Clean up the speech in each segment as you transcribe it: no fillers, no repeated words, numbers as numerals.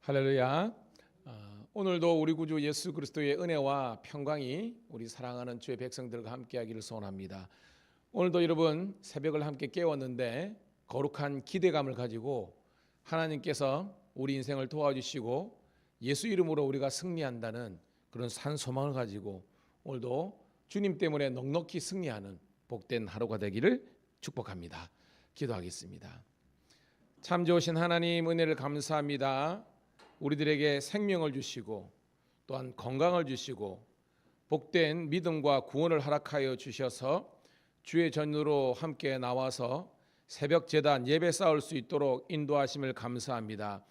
할렐루야. 오늘도 우리 구주 예수 그리스도의 은혜와 평강이 우리 사랑하는 주의 백성들과 함께하기를 소원합니다. 오늘도 여러분 새벽을 함께 깨웠는데 거룩한 기대감을 가지고 하나님께서 우리 인생을 도와주시고 예수 이름으로 우리가 승리한다는 그런 산 소망을 가지고 오늘도 주님 때문에 넉넉히 승리하는 복된 하루가 되기를 축복합니다. 기도하겠습니다. 참 좋으신 하나님 은혜를 감사합니다. 우리들에게 생명을 주시고 또한 건강을 주시고 복된 믿음과 구원을 허락하여 주셔서 주의 전으로 함께 나와서 새벽 제단 예배 쌓을 수 있도록 인도하심을 감사합니다.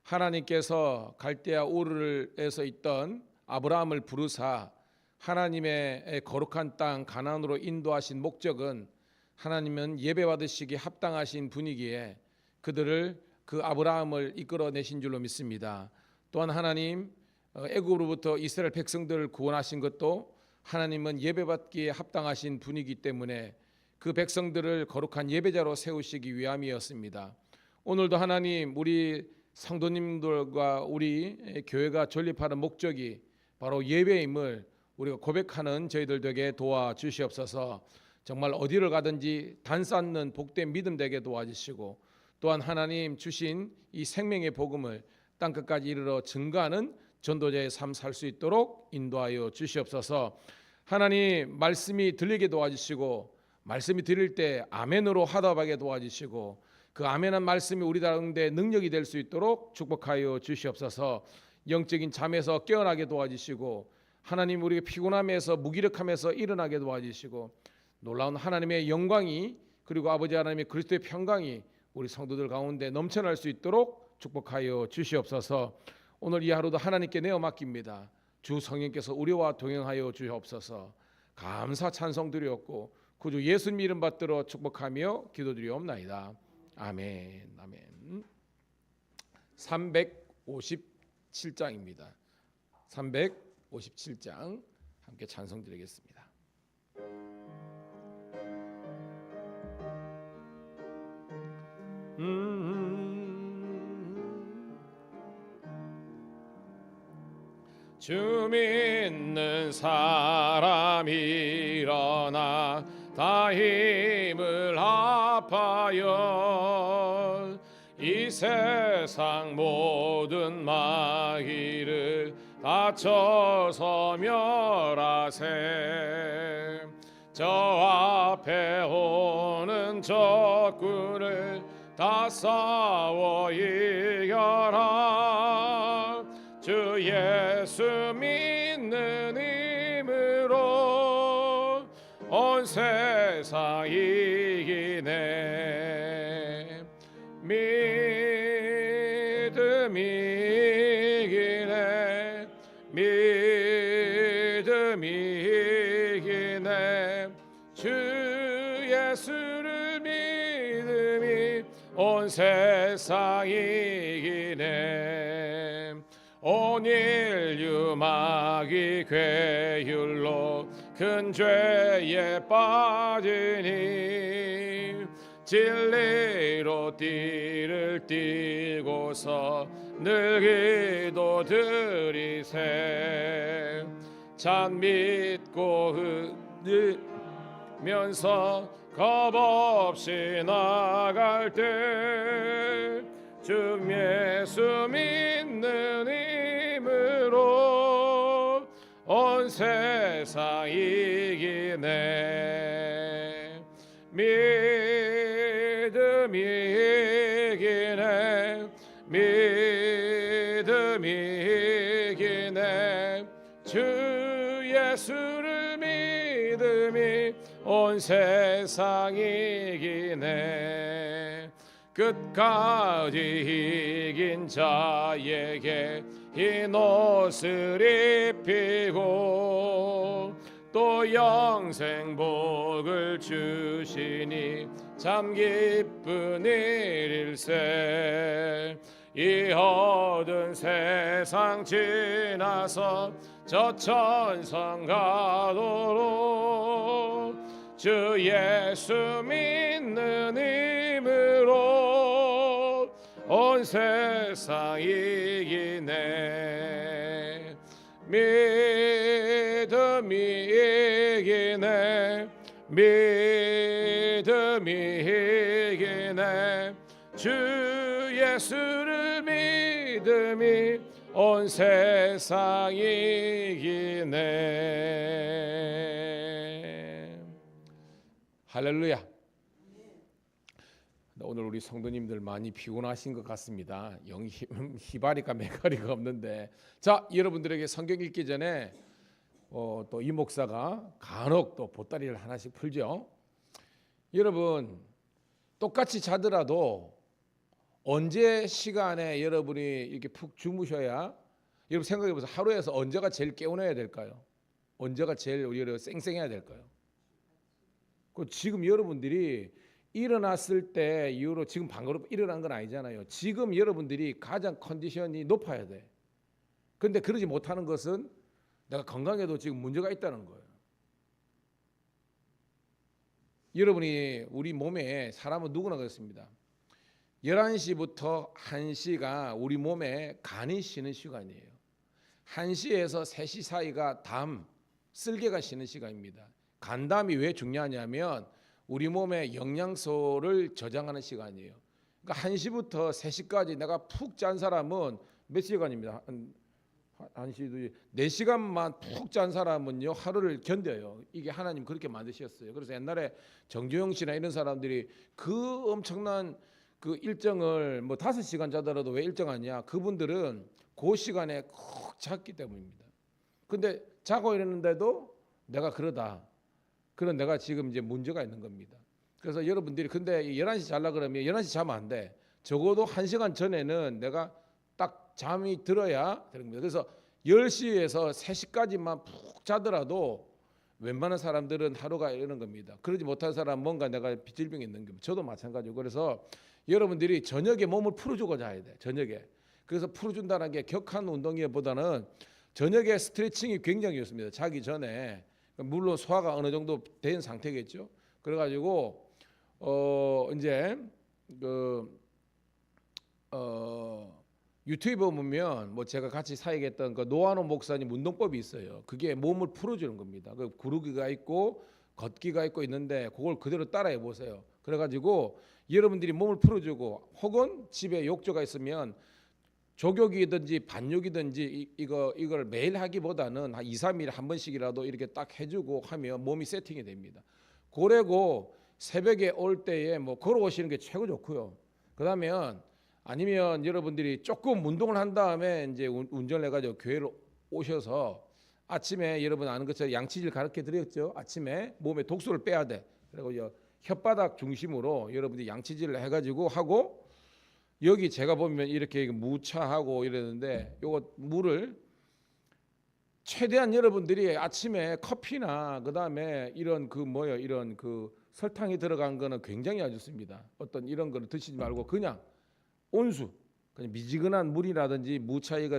하나님께서 갈대아 우르에서 있던 아브라함을 부르사 하나님의 거룩한 땅 가나안으로 인도하신 목적은 하나님은 예배 받으시기에 합당하신 분이기에 그들을 그 아브라함을 이끌어내신 줄로 믿습니다. 또한 하나님 애굽으로부터 이스라엘 백성들을 구원하신 것도 하나님은 예배받기에 합당하신 분이기 때문에 그 백성들을 거룩한 예배자로 세우시기 위함이었습니다. 오늘도 하나님 우리 성도님들과 우리 교회가 존립하는 목적이 바로 예배임을 우리가 고백하는 저희들 되게 도와주시옵소서. 정말 어디를 가든지 단쌓는 복된 믿음 되게 도와주시고 또한 하나님 주신 이 생명의 복음을 땅끝까지 이르러 증거하는 전도자의 삶 살 수 있도록 인도하여 주시옵소서. 하나님 말씀이 들리게 도와주시고 말씀이 들릴 때 아멘으로 화답하게 도와주시고 그 아멘한 말씀이 우리 가운데 능력이 될 수 있도록 축복하여 주시옵소서. 영적인 잠에서 깨어나게 도와주시고 하나님 우리의 피곤함에서 무기력함에서 일어나게 도와주시고 놀라운 하나님의 영광이 그리고 아버지 하나님의 그리스도의 평강이 우리 성도들 가운데 넘쳐날 수 있도록 축복하여 주시옵소서. 오늘 이 하루도 하나님께 내어 맡깁니다. 주 성령께서 우리와 동행하여 주옵소서. 감사 찬송 드리옵고 구주 예수님 이름 받들어 축복하며 기도드리옵나이다. 아멘. 아멘. 357장입니다. 357장 함께 찬송 드리겠습니다. 주 믿는 사람 일어나 다 힘을 합하여 이 세상 모든 마귀를 다쳐서 멸하세. 저 앞에 오는 적군을 다 싸워 이겨라. 주 예수 믿는 힘으로 온 세상 이기네. 믿음이 이기네. 믿음이 이기네. 주 예수를 믿음이 온 세상 이기네. 온 인류 마귀 괴율로 큰 죄에 빠지니 진리로 띠를 띠고서 늘 기도 드리세. 참 믿고 흐르면서 겁없이 나갈 때 주 예수 믿는 힘으로 온 세상 이기네. 믿음이 이기네. 믿음이 이기네. 주 예수를 믿음이 온 세상 이기네. 끝까지 이긴 자에게 흰 옷을 입히고 또 영생 복을 주시니 참 기쁜 일일세. 이 어두운 세상 지나서 저 천성 가도록 주 예수 믿는 힘으로 온 온 세상이 이기네. 믿음이 이기네. 믿음이 이기네. 주 예수를 믿음이 온 세상이 이기네. 할렐루야. 오늘 우리 성도님들 많이 피곤하신 것 같습니다. 영 희바리가 메가리가 없는데, 자, 여러분들에게 성경 읽기 전에 또 이 목사가 간혹 또 보따리를 하나씩 풀죠. 여러분, 똑같이 자더라도 언제 시간에 여러분이 이렇게 푹 주무셔야, 여러분 생각해 보세요. 하루에서 언제가 제일 개운해야 될까요? 언제가 제일 우리가 쌩쌩해야 될까요? 그 지금 여러분들이 일어났을 때 이후로, 지금 방금 일어난 건 아니잖아요. 지금 여러분들이 가장 컨디션이 높아야 돼. 근데 그러지 못하는 것은 내가 건강에도 지금 문제가 있다는 거예요. 여러분이 우리 몸에, 사람은 누구나 그렇습니다. 11시부터 1시가 우리 몸에 간이 쉬는 시간이에요. 1시에서 3시 사이가 담, 쓸개가 쉬는 시간입니다. 간담이 왜 중요하냐면 우리 몸에 영양소를 저장하는 시간이에요. 그러니까 1시부터 3시까지 내가 푹 잔 사람은 몇 시간입니다. 1시, 4시간만 푹 잔 사람은요, 하루를 견뎌요. 이게 하나님 그렇게 만드셨어요. 그래서 옛날에 정주영 씨나 이런 사람들이 그 엄청난 그 일정을 뭐 5시간 자더라도 왜 일정하냐? 그분들은 그 시간에 꼭 잤기 때문입니다. 근데 자고 이러는데도 내가 그러다. 그런 내가 지금 이제 문제가 있는 겁니다. 그래서 여러분들이 근데 11시 잘라 그러면 11시 자면 안 돼. 적어도 1시간 전에는 내가 딱 잠이 들어야 되는 겁니다. 그래서 10시에서 3시까지만 푹 자더라도 웬만한 사람들은 하루가 이러는 겁니다. 그러지 못한 사람 뭔가 내가 빚질병이 있는 겁니다. 저도 마찬가지고. 그래서 여러분들이 저녁에 몸을 풀어주고 자야 돼. 저녁에. 그래서 풀어준다는 게 격한 운동이보다는 저녁에 스트레칭이 굉장히 좋습니다. 자기 전에. 물론 소화가 어느 정도 된 상태겠죠. 그래가지고 이제 유튜브에 보면 뭐 제가 같이 사역했던 그 노아노 목사님 운동법이 있어요. 그게 몸을 풀어주는 겁니다. 그 구르기가 있고 걷기가 있고 있는데 그걸 그대로 따라해 보세요. 그래가지고 여러분들이 몸을 풀어주고, 혹은 집에 욕조가 있으면 족욕이든지 반욕이든지 이걸 매일 하기보다는 한 2, 3일에 한 번씩이라도 이렇게 딱 해주고 하면 몸이 세팅이 됩니다. 고래고 새벽에 올 때에 뭐 걸어오시는 게 최고 좋고요. 그다음에 아니면 여러분들이 조금 운동을 한 다음에 이제 운전을 해가지고 교회를 오셔서 아침에 여러분 아는 것처럼 양치질 가르쳐 드렸죠. 아침에 몸에 독소를 빼야 돼. 그리고 혓바닥 중심으로 여러분들이 양치질을 해가지고 하고, 여기 제가 보면 이렇게 무차하고 이러는데 요거 물을 최대한 여러분들이 아침에 커피나 그다음에 이런 이런 설탕이 들어간 거는 굉장히 안 좋습니다. 어떤 이런 거를 드시지 말고 그냥 온수, 그냥 미지근한 물이라든지 무차이가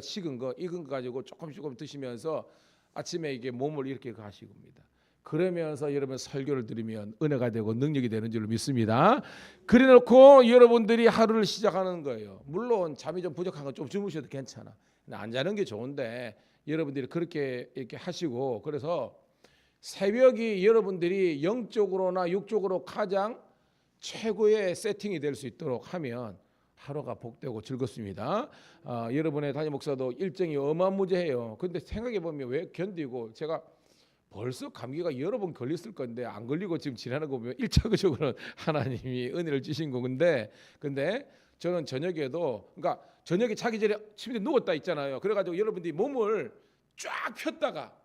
익은 거 가지고 조금 드시면서 아침에 이게 몸을 이렇게 가시고 겁니다. 그러면서 여러분 설교를 들으면 은혜가 되고 능력이 되는 줄로 믿습니다. 그래놓고 여러분들이 하루를 시작하는 거예요. 물론 잠이 좀 부족한 건 좀 주무셔도 괜찮아. 안 자는 게 좋은데 여러분들이 그렇게 이렇게 하시고, 그래서 새벽이 여러분들이 영적으로나 육적으로 가장 최고의 세팅이 될 수 있도록 하면 하루가 복되고 즐겁습니다. 여러분의 담임 목사도 일정이 어마무지해요. 근데 생각해 보면 왜 견디고, 제가 벌써 감기가 여러 번 걸렸을 건데 안 걸리고 지금 지나는 거 보면 일차적으로는 하나님이 은혜를 주신 건데, 근데 저는 저녁에도, 그러니까 저녁에 자기 전에 침대에 누웠다 있잖아요. 그래가지고 여러분들이 몸을 쫙 폈다가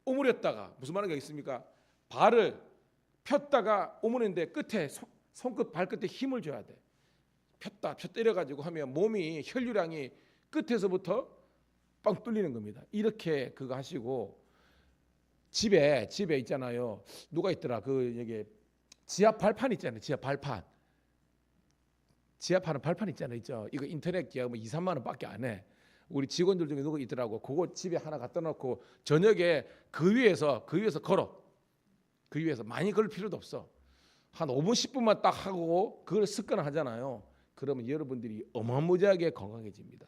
오므렸다가, 무슨 말인가 있습니까? 발을 폈다가 오므리는데 끝에 손끝 발끝에 힘을 줘야 돼. 폈다 이래가지고 하면 몸이 혈류량이 끝에서부터 빵 뚫리는 겁니다. 이렇게 그거 하시고, 집에 있잖아요. 누가 있더라? 여기 지하 발판 있잖아요. 지하 발판. 지하파는 발판 있잖아요. 있죠. 이거 인터넷 기가 뭐 2, 3만 원밖에 안 해. 우리 직원들 중에 누구 있더라고. 그거 집에 하나 갖다 놓고 저녁에 그 위에서 걸어. 그 위에서 많이 걸 필요도 없어. 한 5분 10분만 딱 하고 그걸 습관을 하잖아요. 그러면 여러분들이 어마무지하게 건강해집니다.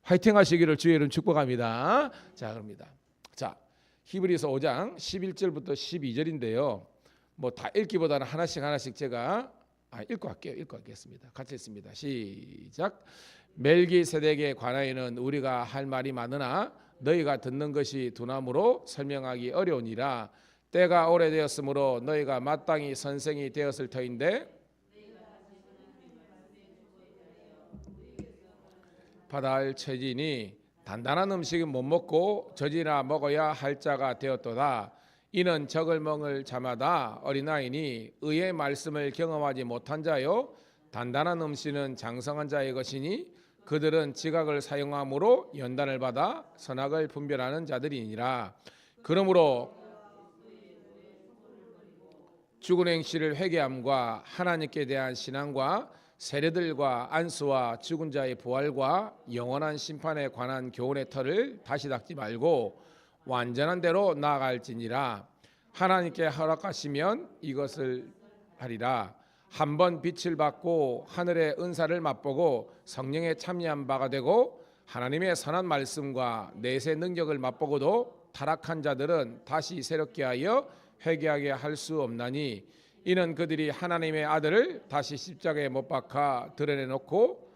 화이팅 하시기를 주의 이름 축복합니다. 자, 그럽니다. 자, 히브리서 5장 11절부터 12절인데요. 뭐 다 읽기보다는 하나씩 제가 읽고 하겠습니다. 같이 읽습니다. 시작. 멜기세덱에 관하여는 우리가 할 말이 많으나 너희가 듣는 것이 두나무로 설명하기 어려우니라. 때가 오래되었으므로 너희가 마땅히 선생이 되었을 터인데 받아할 처지니 단단한 음식은 못 먹고 젖이나 먹어야 할 자가 되었도다. 이는 적을 먹을 자마다 어린아이니 의의 말씀을 경험하지 못한 자요 단단한 음식은 장성한 자의 것이니 그들은 지각을 사용함으로 연단을 받아 선악을 분별하는 자들이니라. 그러므로 죽은 행실을 회개함과 하나님께 대한 신앙과 세례들과 안수와 죽은 자의 부활과 영원한 심판에 관한 교훈의 터를 다시 닦지 말고 완전한 대로 나아갈지니라. 하나님께 허락하시면 이것을 하리라. 한번 빛을 받고 하늘의 은사를 맛보고 성령에 참여한 바가 되고 하나님의 선한 말씀과 내세 능력을 맛보고도 타락한 자들은 다시 새롭게 하여 회개하게 할 수 없나니 이는 그들이 하나님의 아들을 다시 십자가에 못 박아 드러내놓고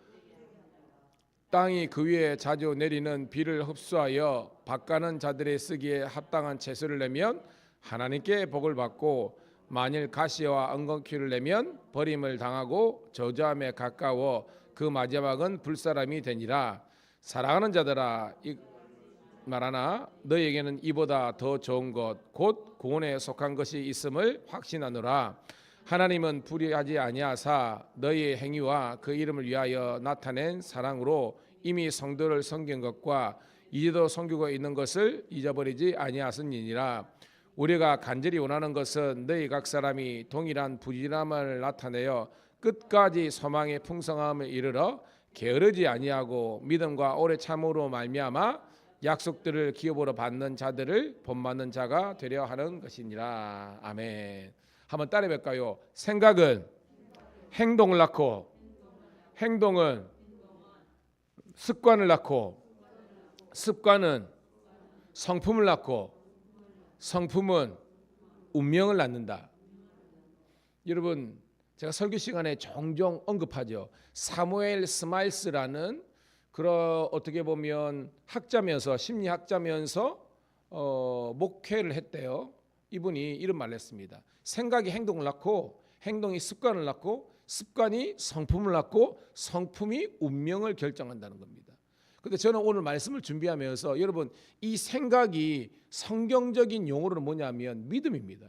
땅이 그 위에 자주 내리는 비를 흡수하여 밭가는 자들의 쓰기에 합당한 채소를 내면 하나님께 복을 받고 만일 가시와 엉겅퀴를 내면 버림을 당하고 저주함에 가까워 그 마지막은 불사람이 되니라. 사랑하는 자들아 말하나 너희에게는 이보다 더 좋은 것 곧 구원에 속한 것이 있음을 확신하노라. 하나님은 불의하지 아니하사 너희의 행위와 그 이름을 위하여 나타낸 사랑으로 이미 성도를 섬긴 것과 이제도 섬기고 있는 것을 잊어버리지 아니하셨느니라. 우리가 간절히 원하는 것은 너희 각 사람이 동일한 부지런함을 나타내어 끝까지 소망의 풍성함을 이르러 게으르지 아니하고 믿음과 오래 참으로 말미암아 약속들을 기업으로 받는 자들을 본받는 자가 되려 하는 것이니라. 아멘. 한번 따라해 볼까요? 생각은 행동을 낳고 행동은 습관을 낳고 습관은 성품을 낳고 성품은 운명을 낳는다. 여러분, 제가 설교 시간에 종종 언급하죠. 사무엘 스마일스라는 그런 어떻게 보면 학자면서 심리학자면서 목회를 했대요. 이분이 이런 말을 했습니다. 생각이 행동을 낳고 행동이 습관을 낳고 습관이 성품을 낳고 성품이 운명을 결정한다는 겁니다. 근데 저는 오늘 말씀을 준비하면서 여러분 이 생각이 성경적인 용어로는 뭐냐면 믿음입니다.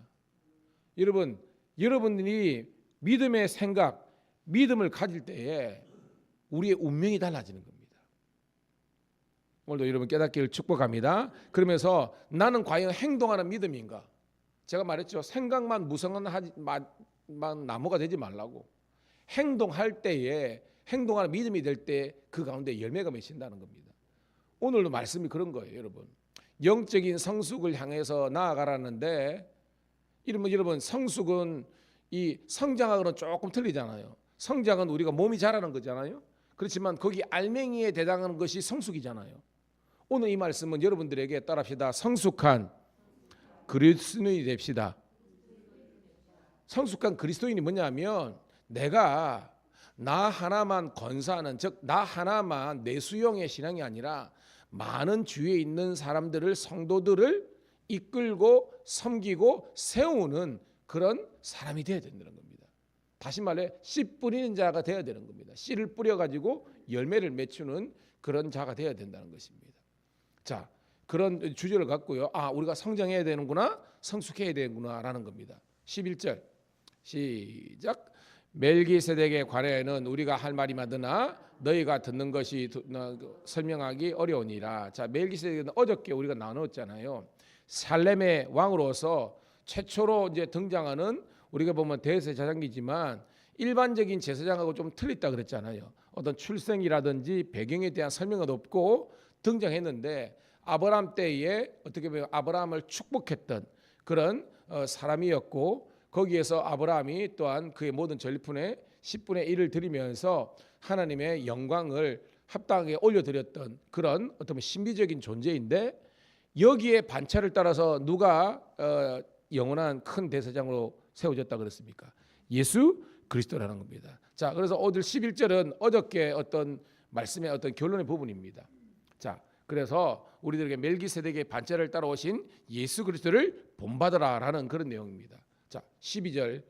여러분들이 믿음의 생각, 믿음을 가질 때에 우리의 운명이 달라지는 겁니다. 오늘도 여러분 깨닫기를 축복합니다. 그러면서 나는 과연 행동하는 믿음인가? 제가 말했죠. 생각만 무성한 나무가 되지 말라고. 행동할 때에 행동하는 믿음이 될 때 그 가운데 열매가 맺힌다는 겁니다. 오늘도 말씀이 그런 거예요, 여러분. 영적인 성숙을 향해서 나아가라는데 여러분 성숙은 이 성장하고는 조금 틀리잖아요. 성장은 우리가 몸이 자라는 거잖아요. 그렇지만 거기 알맹이에 대당하는 것이 성숙이잖아요. 오늘 이 말씀은 여러분들에게 따라합시다. 성숙한 그리스도인이 됩시다. 성숙한 그리스도인이 뭐냐면 내가 나 하나만 건사하는, 즉 나 하나만 내수용의 신앙이 아니라 많은 주위에 있는 사람들을, 성도들을 이끌고 섬기고 세우는 그런 사람이 되어야 된다는 겁니다. 다시 말해 씨 뿌리는 자가 되어야 되는 겁니다. 씨를 뿌려가지고 열매를 맺추는 그런 자가 되어야 된다는 것입니다. 자, 그런 주제를 갖고요. 우리가 성장해야 되는구나, 성숙해야 되는구나 라는 겁니다. 11절 시작. 멜기세덱에 관하여는 우리가 할 말이 많으나 너희가 듣는 것이 설명하기 어려우니라. 자, 멜기세덱은 어저께 우리가 나눴잖아요. 살렘의 왕으로서 최초로 이제 등장하는, 우리가 보면 대제사장이지만 일반적인 제사장하고 좀 틀렸다 그랬잖아요. 어떤 출생이라든지 배경에 대한 설명은 없고 등장했는데 아브라함 때에 어떻게 보면 아브라함을 축복했던 그런 사람이었고, 거기에서 아브라함이 또한 그의 모든 전리품에 10분의 1을 드리면서 하나님의 영광을 합당하게 올려드렸던 그런 어떤 신비적인 존재인데, 여기에 반차를 따라서 누가 영원한 큰 대제사장으로 세워졌다 그랬습니까? 예수 그리스도라는 겁니다. 자, 그래서 오늘 11절은 어저께 어떤 말씀의 어떤 결론의 부분입니다. 자, 그래서 우리들에게 멜기세덱의 반차를 따라오신 예수 그리스도를 본받으라라는 그런 내용입니다. 자, 12절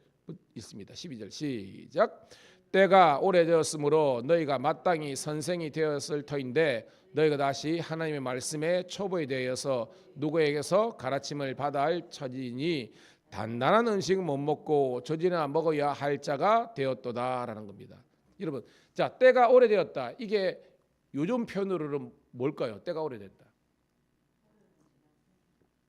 있습니다. 12절 시작. 때가 오래되었으므로 너희가 마땅히 선생이 되었을 터인데 너희가 다시 하나님의 말씀에 초보에 대하여서 누구에게서 가르침을 받아야 할 처지니 단단한 음식은 못 먹고 저지나 먹어야 할 자가 되었도다라는 겁니다. 여러분, 자, 때가 오래되었다. 이게 요즘 표현으로는 뭘까요? 때가 오래됐다.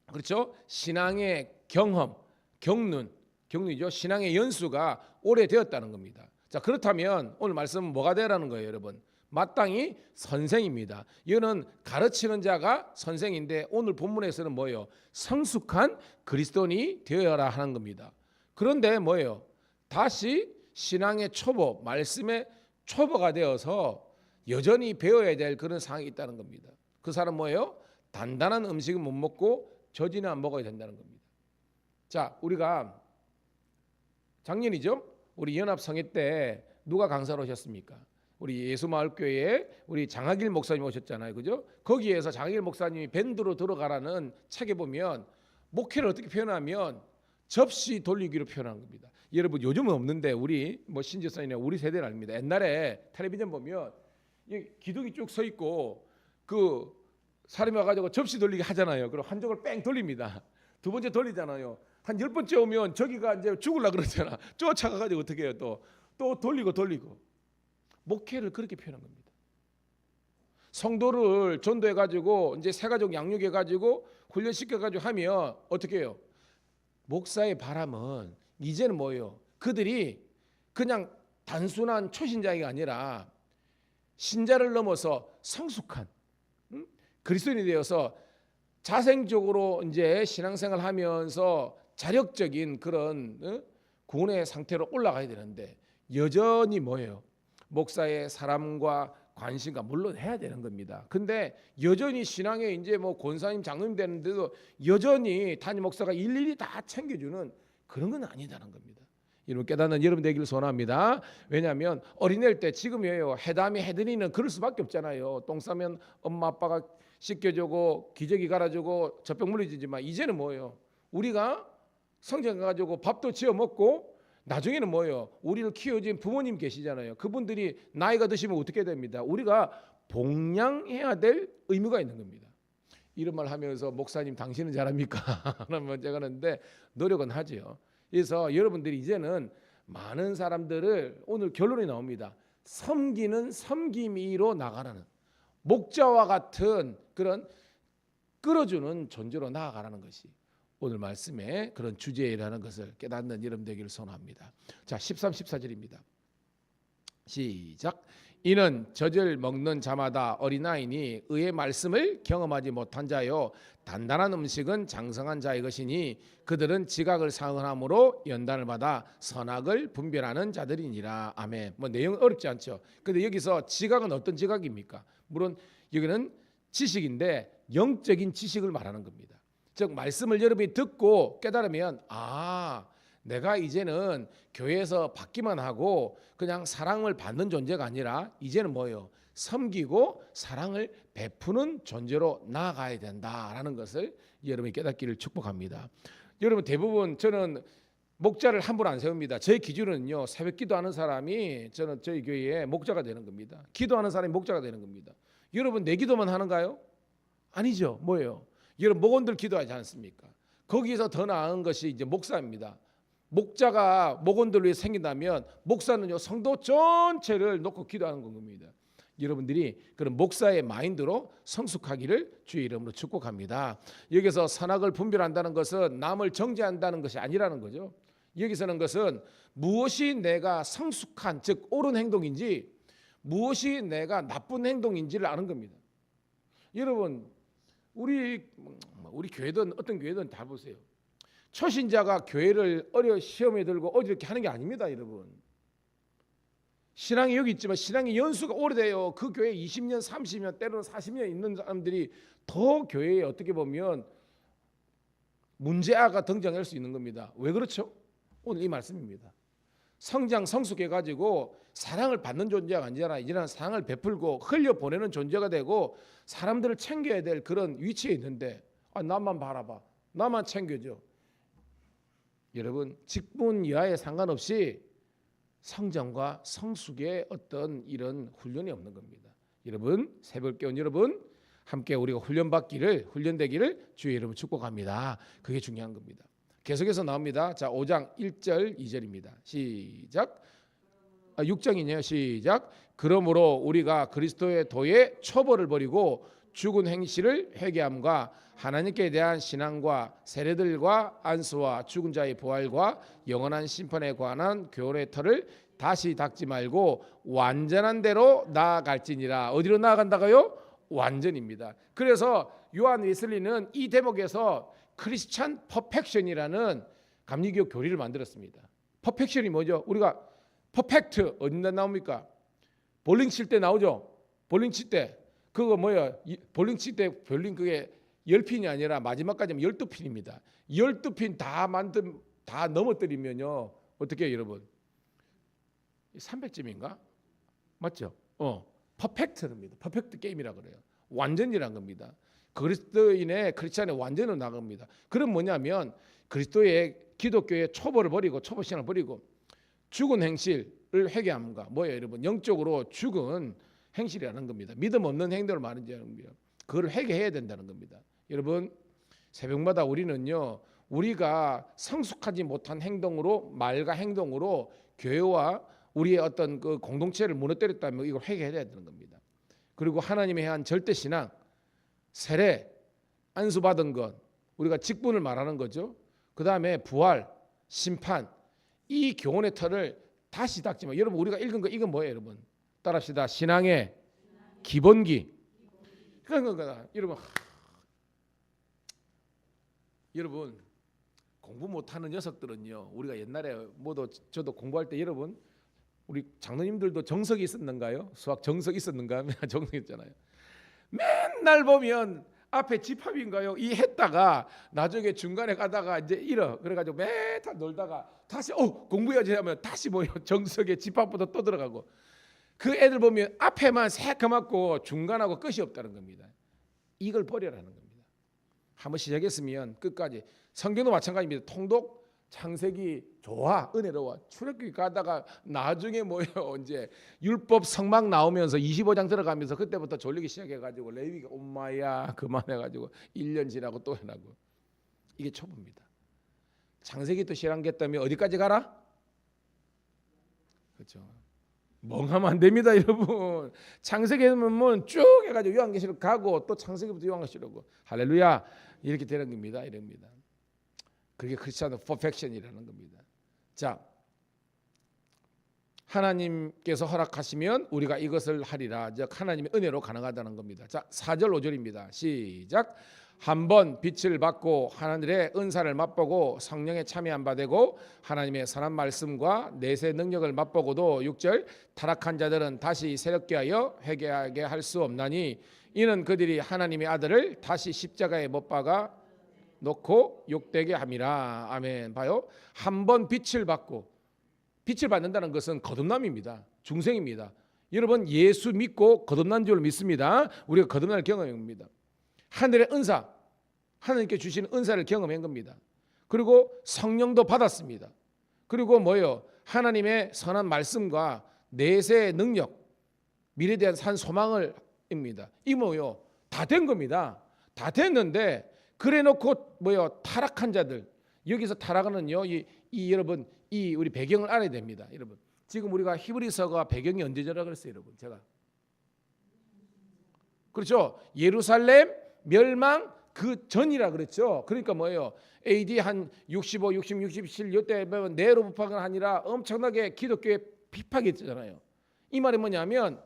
그렇죠? 신앙의 경험, 경륜이죠. 신앙의 연수가 오래되었다는 겁니다. 자, 그렇다면 오늘 말씀은 뭐가 되라는 거예요, 여러분? 마땅히 선생입니다. 이거는 가르치는 자가 선생인데 오늘 본문에서는 뭐예요? 성숙한 그리스도인이 되어야 하는 겁니다. 그런데 뭐예요? 다시 신앙의 초보, 말씀의 초보가 되어서 여전히 배워야 될 그런 상황이 있다는 겁니다. 그 사람 뭐예요? 단단한 음식은 못 먹고 저지는 안 먹어야 된다는 겁니다. 자, 우리가 작년이죠? 우리 연합성회 때 누가 강사로 오셨습니까? 우리 예수마을교회에 우리 장학일 목사님 오셨잖아요, 그죠? 거기에서 장학일 목사님이 밴드로 들어가라는 책에 보면 목회를 어떻게 표현하면 접시 돌리기로 표현한 겁니다. 여러분, 요즘은 없는데 우리 뭐 신지사님이나 우리 세대는 아닙니다. 옛날에 텔레비전 보면 기둥이 쭉 서 있고 그 사람이 와가지고 접시 돌리기 하잖아요. 그럼 한쪽을 뺑 돌립니다. 두 번째 돌리잖아요. 한 10번째 오면 저기가 이제 죽으려고 그러잖아. 쫓아가가지고 어떻게 해요? 또 돌리고 목회를 그렇게 표현한 겁니다. 성도를 전도해가지고 이제 새가족 양육해가지고 훈련시켜가지고 하면 어떻게 해요? 목사의 바람은 이제는 뭐예요? 그들이 그냥 단순한 초신자가 아니라 신자를 넘어서 성숙한 그리스도인이 되어서 자생적으로 이제 신앙생활을 하면서 자력적인 그런 구원의 상태로 올라가야 되는데 여전히 뭐예요? 목사의 사람과 관심과 물론 해야 되는 겁니다. 근데 여전히 신앙에 이제 뭐 권사님 장로님 되는데도 여전히 담임 목사가 일일이 다 챙겨주는 그런 건 아니다는 겁니다. 여러분 깨닫는 여러분 되기를 소원합니다. 왜냐하면 어린애일 때 지금이에요. 해담이 해드리는 그럴 수밖에 없잖아요. 똥 싸면 엄마 아빠가 씻겨주고 기저귀 갈아주고 젖병 물려주지만 이제는 뭐예요? 우리가 성경 가지고 밥도 지어 먹고 나중에는 뭐예요? 우리를 키워준 부모님 계시잖아요. 그분들이 나이가 드시면 어떻게 됩니다? 우리가 봉양해야 될 의무가 있는 겁니다. 이런 말 하면서 목사님 당신은 잘합니까? 하면 제가 하는데 노력은 하죠. 그래서 여러분들이 이제는 많은 사람들을 오늘 결론이 나옵니다. 섬기는 섬김이로 나가라는 목자와 같은 그런 끌어주는 존재로 나아가라는 것이 오늘 말씀의 그런 주제라는 것을 깨닫는 여러분 되기를 소원합니다. 자, 13, 14절입니다. 시작. 이는 젖을 먹는 자마다 어린아이니 의의 말씀을 경험하지 못한 자요 단단한 음식은 장성한 자의 것이니 그들은 지각을 상응함으로 연단을 받아 선악을 분별하는 자들이니라. 아멘. 뭐 내용은 어렵지 않죠. 근데 여기서 지각은 어떤 지각입니까? 물론 여기는 지식인데 영적인 지식을 말하는 겁니다. 즉 말씀을 여러분이 듣고 깨달으면 내가 이제는 교회에서 받기만 하고 그냥 사랑을 받는 존재가 아니라 이제는 뭐예요? 섬기고 사랑을 베푸는 존재로 나아가야 된다라는 것을 여러분이 깨닫기를 축복합니다. 여러분 대부분 저는 목자를 함부로 안 세웁니다. 제 기준은요, 새벽 기도하는 사람이 저는 저희 교회에 목자가 되는 겁니다. 기도하는 사람이 목자가 되는 겁니다. 여러분 내 기도만 하는가요? 아니죠. 뭐예요? 여러분 목원들 기도하지 않습니까? 거기서 더 나은 것이 이제 목사입니다. 목자가 목원들 위해 생긴다면 목사는요 성도 전체를 놓고 기도하는 겁니다. 여러분들이 그런 목사의 마인드로 성숙하기를 주의 이름으로 축복합니다. 여기서 선악을 분별한다는 것은 남을 정죄한다는 것이 아니라는 거죠. 여기서는 것은 무엇이 내가 성숙한 즉 옳은 행동인지 무엇이 내가 나쁜 행동인지를 아는 겁니다. 여러분 우리 교회든 어떤 교회든 다 보세요. 초신자가 교회를 시험에 들고 어디 이렇게 하는 게 아닙니다, 여러분. 신앙이 여기 있지만 신앙의 연수가 오래돼요. 그 교회에 20년, 30년, 때로는 40년 있는 사람들이 더 교회에 어떻게 보면 문제아가 등장할 수 있는 겁니다. 왜 그렇죠? 오늘 이 말씀입니다. 성장, 성숙해가지고 사랑을 받는 존재가 아니라 이제는 사랑을 베풀고 흘려보내는 존재가 되고 사람들을 챙겨야 될 그런 위치에 있는데 나만 바라봐, 나만 챙겨줘. 여러분, 직분 이하에 상관없이 성장과 성숙의 어떤 이런 훈련이 없는 겁니다. 여러분, 새벽 깨운 여러분, 함께 우리가 훈련되기를 주의 이름으로 축복합니다. 그게 중요한 겁니다. 계속해서 나옵니다. 자, 5장 1절 2절입니다. 시작. 6장이네요. 시작. 그러므로 우리가 그리스도의 도의 처벌을 버리고 죽은 행실을 회개함과 하나님께 대한 신앙과 세례들과 안수와 죽은 자의 부활과 영원한 심판에 관한 교훈의 터를 다시 닦지 말고 완전한 대로 나아갈지니라. 어디로 나아간다고요? 완전입니다. 그래서 요한 웨슬리는 이 대목에서 크리스찬 퍼펙션이라는 감리교 교리를 만들었습니다. 퍼펙션이 뭐죠? 우리가 퍼펙트 어디다 나옵니까? 볼링 칠 때 나오죠. 볼링 칠 때 그거 뭐야? 볼링 칠 때 볼링 그게 10핀이 아니라 마지막까지 하면 12핀입니다. 12핀 다 넘어뜨리면요. 어떻게 해요, 여러분? 300점인가? 맞죠? 퍼펙트입니다. 퍼펙트 게임이라 그래요. 완전이란 겁니다. 그리스도인의 크리스찬의 완전으로 나갑니다. 그럼 뭐냐면 그리스도의 기독교의 초보를 버리고 초보 신앙을 버리고 죽은 행실을 회개함과 뭐예요, 여러분? 영적으로 죽은 행실이라는 겁니다. 믿음 없는 행동을 말하는 겁니다. 그걸 회개해야 된다는 겁니다. 여러분, 새벽마다 우리는요, 우리가 성숙하지 못한 행동으로 말과 행동으로 교회와 우리의 어떤 그 공동체를 무너뜨렸다면 이걸 회개해야 되는 겁니다. 그리고 하나님에 대한 절대 신앙, 세례, 안수받은 것, 우리가 직분을 말하는 거죠. 그 다음에 부활, 심판, 이 교훈의 터를 다시 닦지만 여러분 우리가 읽은 거 이건 뭐예요, 여러분? 따라합시다. 신앙의 기본기. 그러니까 여러분 공부 못하는 녀석들은요, 우리가 옛날에 저도 공부할 때 여러분 우리 장로님들도 정석이 있었는가요? 수학 정석 있었는가? 정석 있잖아요. 맨날 보면 앞에 집합인가요? 이 했다가 나중에 중간에 가다가 이제 그래가지고 매달 놀다가 다시 공부해야지 하면 다시 뭐요? 정석에 집합부터 또 들어가고 그 애들 보면 앞에만 새까맣고 중간하고 끝이 없다는 겁니다. 이걸 버려라는 겁니다. 한번 시작했으면 끝까지. 성경도 마찬가지입니다. 통독, 창세기 좋아, 은혜로워. 출애굽기 가다가 나중에 뭐예요? 이제 율법 성막 나오면서 25장 들어가면서 그때부터 졸리기 시작해가지고 레위기가 엄마야 그만해가지고 1년 지나고 또 해나고. 이게 초보입니다. 창세기 또 실행했다면 어디까지 가라? 그렇죠. 멍하면 안 됩니다, 여러분. 창세기는 쭉 해가지고 요한계시록 가고 또 창세기부터 요한계시록 할렐루야 이렇게 되는 겁니다. 이럽니다. 그게 크리스찬의 퍼펙션이라는 겁니다. 자, 하나님께서 허락하시면 우리가 이것을 하리라. 즉 하나님의 은혜로 가능하다는 겁니다. 자, 4절 5절입니다. 시작. 한번 빛을 받고 하늘의 은사를 맛보고 성령에 참여한 바 되고 하나님의 선한 말씀과 내세 능력을 맛보고도 6절 타락한 자들은 다시 새롭게 하여 회개하게 할 수 없나니 이는 그들이 하나님의 아들을 다시 십자가에 못 박아 놓고 욕되게 함이라. 아멘. 봐요. 한번 빛을 받는다는 것은 거듭남입니다. 중생입니다. 여러분 예수 믿고 거듭난 줄 믿습니다. 우리가 거듭날 경험입니다. 하늘의 은사, 하나님께 주시는 은사를 경험한 겁니다. 그리고 성령도 받았습니다. 그리고 뭐예요? 하나님의 선한 말씀과 내세의 능력, 미래에 대한 산 소망을 입니다. 이 뭐요? 다 된 겁니다. 다 됐는데 그래놓고 뭐요? 타락한 자들. 여기서 타락은요, 여러분 이 우리 배경을 알아야 됩니다. 여러분 지금 우리가 히브리서가 배경이 언제더라 그랬어요, 여러분? 제가 그렇죠? 예루살렘 멸망 그 전이라 그랬죠. 그러니까 뭐예요? AD 한 65, 60, 67 이때 보면 네로 부파가 아니라 엄청나게 기독교에 핍박이 있잖아요. 이 말이 뭐냐면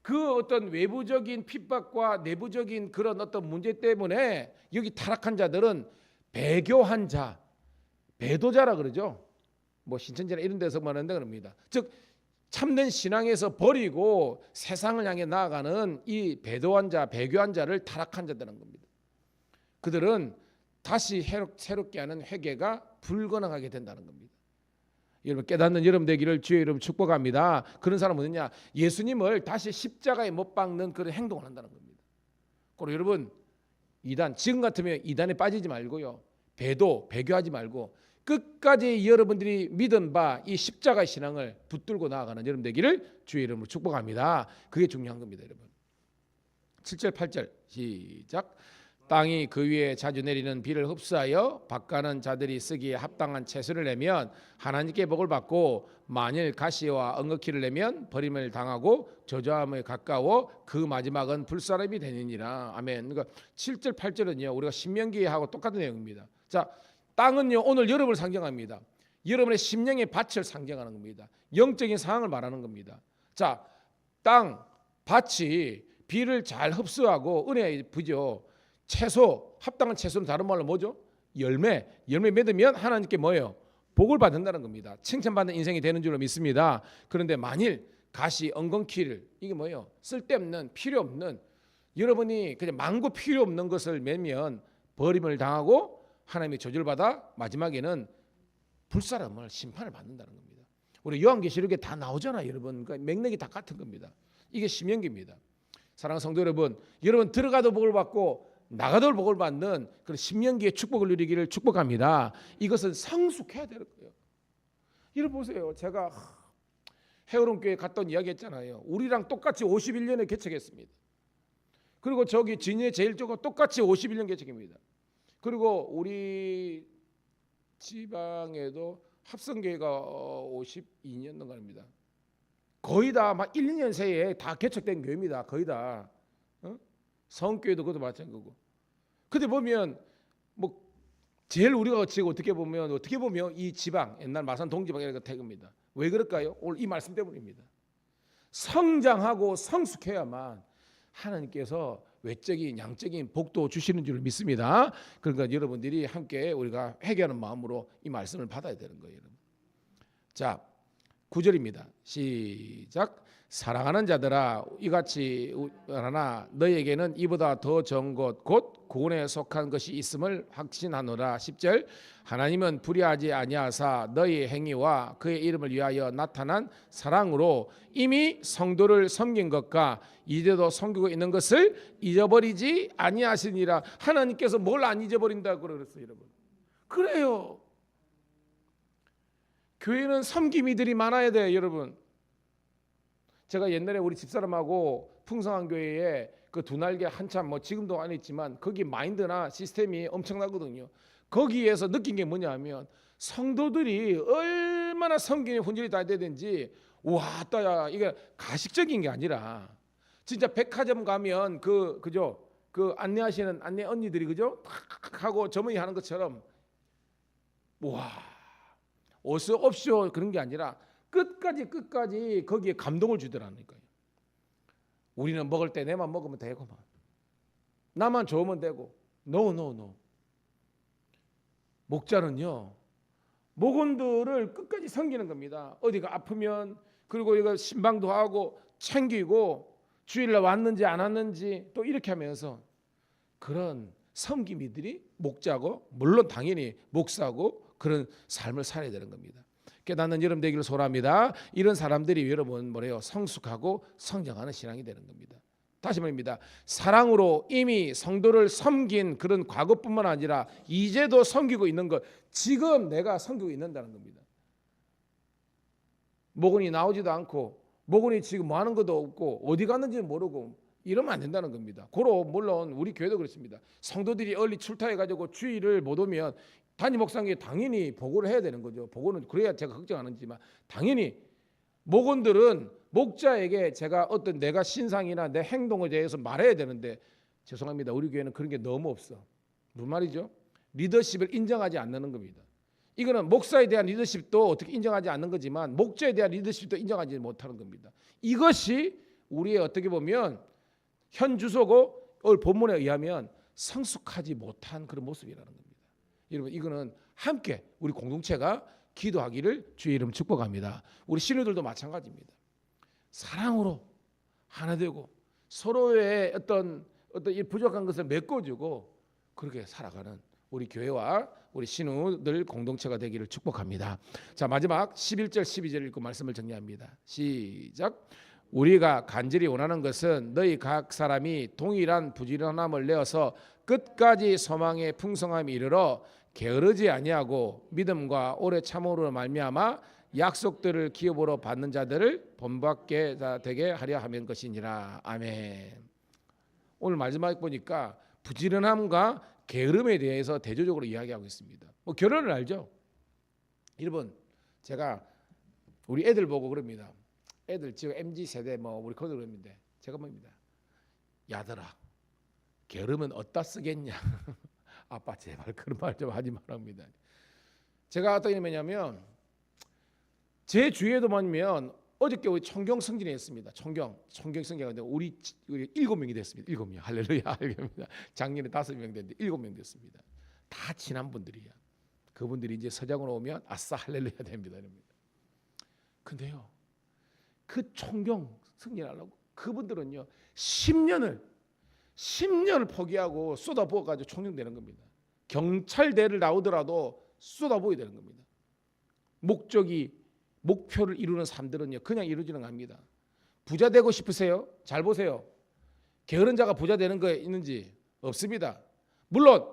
그 어떤 외부적인 핍박과 내부적인 그런 어떤 문제 때문에 여기 타락한 자들은 배교한 자, 배도자라 그러죠. 뭐 신천지나 이런 데서 말하는데 그럽니다. 즉 참된 신앙에서 버리고 세상을 향해 나아가는 이 배도한 자, 배교한 자를 타락한 자들인 겁니다. 그들은 다시 새롭게 하는 회개가 불가능하게 된다는 겁니다. 여러분 깨닫는 여러분 되기를 주의 이름 축복합니다. 그런 사람은 뭐냐? 예수님을 다시 십자가에 못 박는 그런 행동을 한다는 겁니다. 그리고 여러분 이단, 지금 같으면 이단에 빠지지 말고요. 배교하지 말고 끝까지 여러분들이 믿은 바 이 십자가의 신앙을 붙들고 나아가는 여러분 되기를 주의 이름으로 축복합니다. 그게 중요한 겁니다, 여러분. 7절 8절 시작. 땅이 그 위에 자주 내리는 비를 흡수하여 밭가는 자들이 쓰기에 합당한 채소를 내면 하나님께 복을 받고, 만일 가시와 엉겅퀴를 내면 버림을 당하고 저주함에 가까워 그 마지막은 불사람이 되느니라. 아멘. 그러니까 7절 8절은요 우리가 신명기하고 똑같은 내용입니다. 자, 땅은요 오늘 여러분을 상징합니다. 여러분의 심령의 밭을 상징하는 겁니다. 영적인 상황을 말하는 겁니다. 자, 땅, 밭이 비를 잘 흡수하고 은혜에 부죠. 채소, 합당한 채소는 다른 말로 뭐죠? 열매 맺으면 하나님께 뭐예요? 복을 받는다는 겁니다. 칭찬받는 인생이 되는 줄로 믿습니다. 그런데 만일 가시, 엉겅퀴를, 이게 뭐예요? 쓸데없는, 필요 없는, 여러분이 그냥 망고 필요 없는 것을 매면 버림을 당하고 하나님의 저주를 받아 마지막에는 불사람을 심판을 받는다는 겁니다. 우리 요한계시록에 다 나오잖아요, 여러분. 그러니까 맥락이 다 같은 겁니다. 이게 신명기입니다. 사랑하는 성도 여러분, 여러분 들어가도 복을 받고 나가도 복을 받는 그런 신명기의 축복을 누리기를 축복합니다. 이것은 성숙해야 될 거예요. 여러분 보세요. 제가 해오름교회 갔던 이야기 했잖아요. 우리랑 똑같이 51년에 개척했습니다. 그리고 저기 진해 제일교가 똑같이 51년 개척입니다. 그리고 우리 지방에도 합성교회가 52년 넘어갑니다. 거의 다 막 1, 2년 새에 다 개척된 교회입니다. 거의 다. 성교회도 그것도 마찬가지고. 근데 보면 뭐 제일 우리가 지금 어떻게 보면 이 지방 옛날 마산 동지방이라는 태그입니다. 왜 그럴까요? 오늘 이 말씀 때문입니다. 성장하고 성숙해야만 하나님께서 외적인 양적인 복도 주시는 줄 믿습니다. 그러니까 여러분들이 함께 우리가 회개하는 마음으로 이 말씀을 받아야 되는 거예요. 여러분. 자, 9절입니다. 시작. 사랑하는 자들아, 이같이 하나 너희에게는 이보다 더 좋은 것 곧 구원에 속한 것이 있음을 확신하노라. 10절. 하나님은 불의하지 아니하사 너희 행위와 그의 이름을 위하여 나타난 사랑으로 이미 성도를 섬긴 것과 이제도 섬기고 있는 것을 잊어버리지 아니하시니라. 하나님께서 뭘 안 잊어버린다고 그랬어요, 여러분. 그래요. 교회는 섬김이들이 많아야 돼요, 여러분. 제가 옛날에 우리 집사람하고 풍성한 교회에 그 두 날개 한참 뭐 지금도 안 했지만 거기 마인드나 시스템이 엄청나거든요. 거기에서 느낀 게 뭐냐면 성도들이 얼마나 섬김의 혼질이 다 되든지 와, 따야 이게 가식적인 게 아니라 진짜 백화점 가면 그죠? 그 안내하시는 안내 언니들이 그죠? 탁 하고 점원이 하는 것처럼 와, 어서 옵쇼 그런 게 아니라 끝까지 거기에 감동을 주더라니까요. 우리는 먹을 때 내만 먹으면 되고만, 나만 좋으면 되고. No. 목자는요, 목원들을 끝까지 섬기는 겁니다. 어디가 아프면 그리고 이거 신방도 하고 챙기고 주일날 왔는지 안 왔는지 또 이렇게 하면서 그런 섬김이들이 목자고, 물론 당연히 목사고 그런 삶을 살아야 되는 겁니다. 깨닫는 여러분 되기를 소원합니다. 이런 사람들이 여러분 뭐래요? 성숙하고 성장하는 신앙이 되는 겁니다. 다시 말입니다. 사랑으로 이미 성도를 섬긴 그런 과거뿐만 아니라 이제도 섬기고 있는 것, 지금 내가 섬기고 있는다는 겁니다. 목원이 나오지도 않고 목원이 지금 뭐 하는 것도 없고 어디 갔는지 모르고 이러면 안 된다는 겁니다. 고로 물론 우리 교회도 그렇습니다. 성도들이 얼리 출타해가지고 주일을 못 오면 단임 목사님께 당연히 보고를 해야 되는 거죠. 보고는 그래야 제가 걱정 안 하지만 당연히 목원들은 목자에게 제가 어떤 내가 신상이나 내 행동에 대해서 말해야 되는데 죄송합니다. 우리 교회는 그런 게 너무 없어. 무슨 말이죠? 리더십을 인정하지 않는 겁니다. 이거는 목사에 대한 리더십도 어떻게 인정하지 않는 거지만 목자에 대한 리더십도 인정하지 못하는 겁니다. 이것이 우리의 어떻게 보면 현 주소고 오늘 본문에 의하면 성숙하지 못한 그런 모습이라는 겁니다. 여러분 이거는 함께 우리 공동체가 기도하기를 주의 이름 축복합니다. 우리 신우들도 마찬가지입니다. 사랑으로 하나 되고 서로의 어떤 이 부족한 것을 메꿔주고 그렇게 살아가는 우리 교회와 우리 신우들 공동체가 되기를 축복합니다. 자, 마지막 11절 12절 읽고 말씀을 정리합니다. 시작. 우리가 간절히 원하는 것은 너희 각 사람이 동일한 부지런함을 내어서 끝까지 소망의 풍성함에 이르러 게으르지 아니하고 믿음과 오래 참음으로 말미암아 약속들을 기업으로 받는 자들을 본받게 되게 하려 하면 것이니라. 아멘. 오늘 마지막 보니까 부지런함과 게으름에 대해서 대조적으로 이야기하고 있습니다. 뭐 결혼을 알죠? 여러분, 제가 우리 애들 보고 그럽니다. 애들 지금 MZ 세대 뭐 우리 거들 그럽니다. 제가 뭡니다. 야들아, 게으름은 어디다 쓰겠냐? 아빠 제발 그런 말 좀 하지 말랍니다. 제가 어떤 일이냐면 제 주위에도 보면 어저께 우리 청경 성진회 했습니다. 청경 성진회인데 우리 7명이 됐습니다. 7명. 할렐루야. 할렐루야. 작년에 5명 됐는데 7명 됐습니다. 다 친한 분들이야. 그분들이 이제 서장으로 오면 아싸 할렐루야 됩니다. 근데요, 그 청경 승진하려고 그분들은요 10년을 포기하고 쏟아부어가지고 총경되는 겁니다. 경찰대를 나오더라도 쏟아부어야 되는 겁니다. 목표를 이루는 삶들은요 그냥 이루어지는 겁니다. 부자 되고 싶으세요? 잘 보세요. 게으른 자가 부자 되는 거 있는지? 없습니다. 물론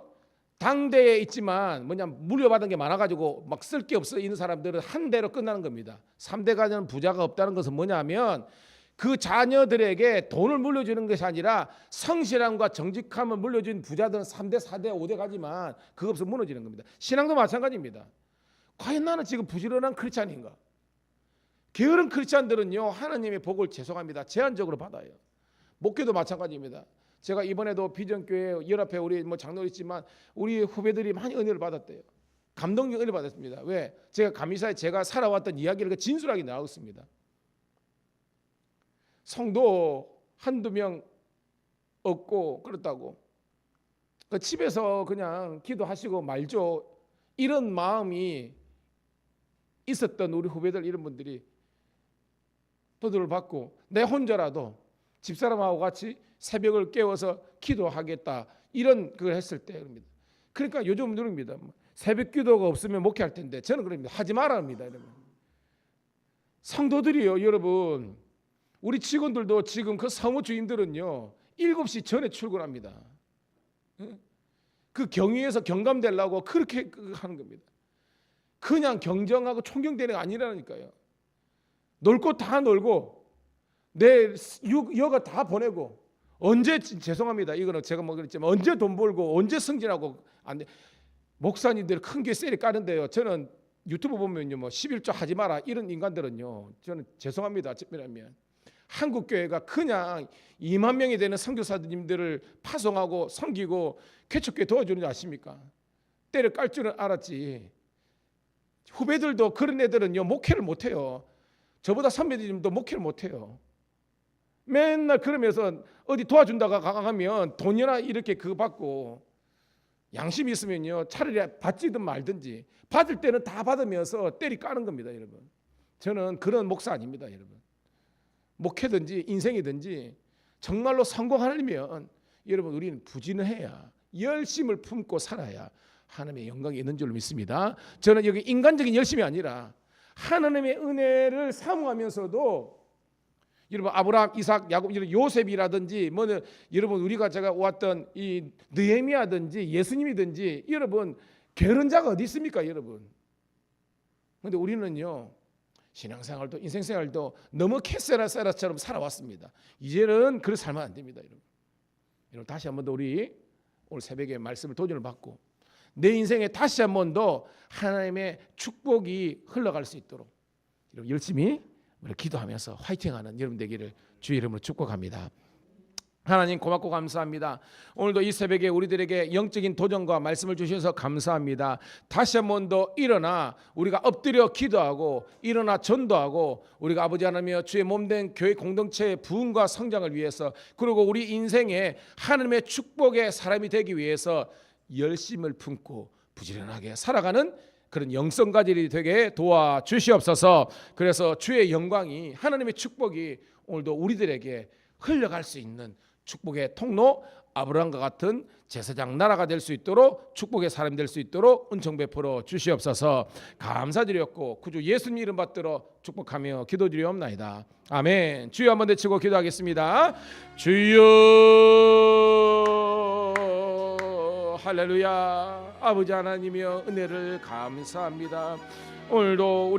당대에 있지만 물려받은 게 많아가지고 막 쓸 게 없어 있는 사람들은 한 대로 끝나는 겁니다. 3대 가정 부자가 없다는 것은 뭐냐면 그 자녀들에게 돈을 물려주는 것이 아니라 성실함과 정직함을 물려준 부자들은 3대, 4대, 5대 가지만 그거 없으면 무너지는 겁니다. 신앙도 마찬가지입니다. 과연 나는 지금 부지런한 크리스찬인가? 게으른 크리스찬들은요 하나님의 복을 죄송합니다 제한적으로 받아요. 목회도 마찬가지입니다. 제가 이번에도 비전교회 연합회 우리 장로를 있지만 우리 후배들이 많이 은혜를 받았대요. 감동적 은혜를 받았습니다. 왜? 제가 감리사에 제가 살아왔던 이야기를 진솔하게 나왔습니다. 성도 한두 명 없고 그렇다고 집에서 그냥 기도하시고 말죠. 이런 마음이 있었던 우리 후배들 이런 분들이 도도를 받고 내 혼자라도 집사람하고 같이 새벽을 깨워서 기도하겠다 이런 걸 했을 때 그럽니다. 그러니까 요즘 누릅니다. 새벽 기도가 없으면 목회할 텐데 저는 그럽니다. 하지 말아 합니다. 여러분. 성도들이요 여러분 우리 직원들도 지금 그 사무주인들은요 7시 전에 출근합니다. 그 경위에서 경감되려고 그렇게 하는 겁니다. 그냥 경정하고 총경되는 게 아니라니까요. 놀 거 다 놀고 내 여가 다 보내고 언제 죄송합니다. 이거는 제가 뭐 그랬지만 언제 돈 벌고 언제 승진하고 안 돼. 목사님들 큰 게 셀이 까는데요. 저는 유튜브 보면요 뭐 11조 하지 마라 이런 인간들은요 저는 죄송합니다. 왜냐면 한국 교회가 그냥 2만 명이 되는 선교사님들을 파송하고 섬기고 개척교회 도와주는 줄 아십니까? 때를 깔 줄은 알았지. 후배들도 그런 애들은요 목회를 못해요. 저보다 선배님도 목회를 못해요. 맨날 그러면서 어디 도와준다가 가면 돈이나 이렇게 그거 받고 양심이 있으면요 차라리 받지든 말든지 받을 때는 다 받으면서 때리 까는 겁니다. 여러분 저는 그런 목사 아닙니다. 여러분 목회든지 인생이든지 정말로 성공하려면 여러분 우리는 부지런해야 열심을 품고 살아야 하나님의 영광이 있는 줄로 믿습니다. 저는 여기 인간적인 열심이 아니라 하나님의 은혜를 사모하면서도 여러분 아브라함, 이삭, 야곱, 요셉이라든지 뭐 여러분 우리가 제가 왔던 이 느헤미야든지 예수님이든지 여러분 게으른 자가 어디 있습니까, 여러분? 그런데 우리는요 신앙생활도 인생생활도 너무 캐세라세라처럼 살아왔습니다. 이제는 그렇게 살면 안 됩니다, 여러분. 여러분 다시 한 번 더 우리 오늘 새벽에 말씀을 도전을 받고 내 인생에 다시 한 번 더 하나님의 축복이 흘러갈 수 있도록 여러분 열심히 기도하면서 화이팅하는 여러분 되기를 주의 이름으로 축복합니다. 하나님 고맙고 감사합니다. 오늘도 이 새벽에 우리들에게 영적인 도전과 말씀을 주셔서 감사합니다. 다시 한 번 더 일어나 우리가 엎드려 기도하고 일어나 전도하고 우리가 아버지 하나님이여 주의 몸된 교회 공동체의 부흥과 성장을 위해서 그리고 우리 인생에 하나님의 축복의 사람이 되기 위해서 열심을 품고 부지런하게 살아가는 그런 영성가질이 되게 도와주시옵소서. 그래서 주의 영광이, 하나님의 축복이 오늘도 우리들에게 흘러갈 수 있는 축복의 통로, 아브라함과 같은 제사장 나라가 될 수 있도록, 축복의 사람이 될 수 있도록 은총 베풀어 주시옵소서. 감사드렸고 구주 예수님 이름 받들어 축복하며 기도드리옵나이다. 아멘. 주여 한번 외치고 기도하겠습니다. 주여 할렐루야. 아버지 하나님이여, 은혜를 감사합니다. 오늘도 우리